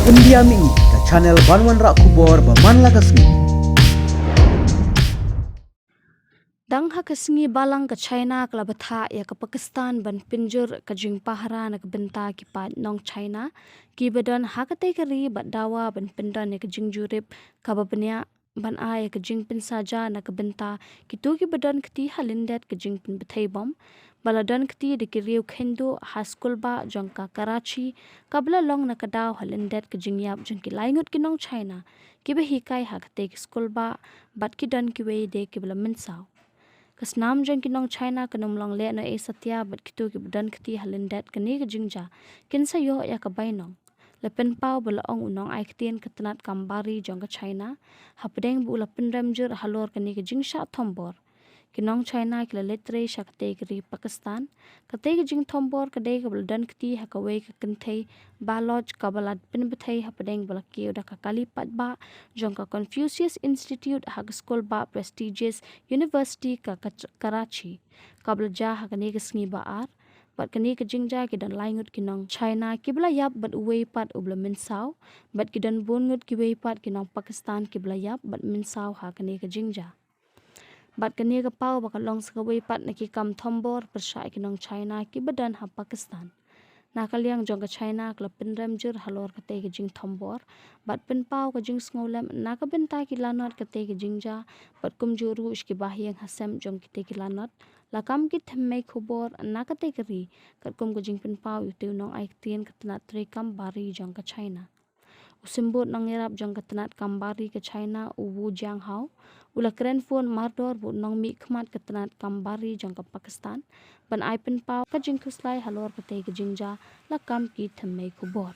India mi ka channel Banwan Rak Kubor Baman Lagasmi. Dang ha kasingi balang ka China ka Bthah ya ka Pakistan ban Pynjur ka Jingpahara na ka Bthah ki pat nong China ki badan ha ka te kari bat dawa ban pindan ya ka Jingjurip ka babnya ban a ya ka Jingpin saja na ka Bthah ki tu ki badan kti halindet ka Jingpin Bthai bom baladan kti de ki riu khendo ha school ba jong ka Karachi kabla long na ka daw halindet ka Jingyap jong ki laingut ki nong China ki ba hikai ha ka te ki school ba bat ki dan ki we de ki bala minsaw Kasnam jeng kinong China kanum long le na e satya bat kitu ki budan kiti halindet kani ka jingja kinsa yo ya ka bainong lepen pau bala ong unong ai kitien katanat kambari jong ka China hapdeng bu la pendamjur halor kani ka jingsha thombor kinong China kila letre sha kategori Pakistan kategi jing thombor kadai ka buldan kiti ha ka wei ka kentei baloj ka balad pinbethei hapdeng bala ki uda ka kalipat ba jong ka Confucius Institute ha ka school ba prestigious university ka Karachi ka belaja ha kani ka sngi ba ar bat kani ka jingja ki dan laingut kinong China ki bela yap bat uwei pat ubla minsaw bat ki dan bongut ki wei pat kinong Pakistan ki bela yap bat minsaw ha kani ka jingja bat kani ka pau baka long sa wei pat na ki kam thombor persai kinong China ki badan ha Pakistan na kaliang jong ka China kla pinram jur halor ka te ki jing thombor bat pin pau ka jing sngolam na ka benta ki lanot ka te ki jingja bat kum juru iski bahyang hasem jong ki te ki lanot la kam ki themmei khubor na ka te kri kat kum ka jing pin pau yu te nong ai tien ka tna tre kam bari jong ka China usimbut nangerap jong katanat kambari ke China uwu jang hau ula keren phone mardor bu nong mi khmat katanat kambari jong ka Pakistan ban ai pin pau ka jing khuslai halor ka te ka jingja la kam ki themmei kubor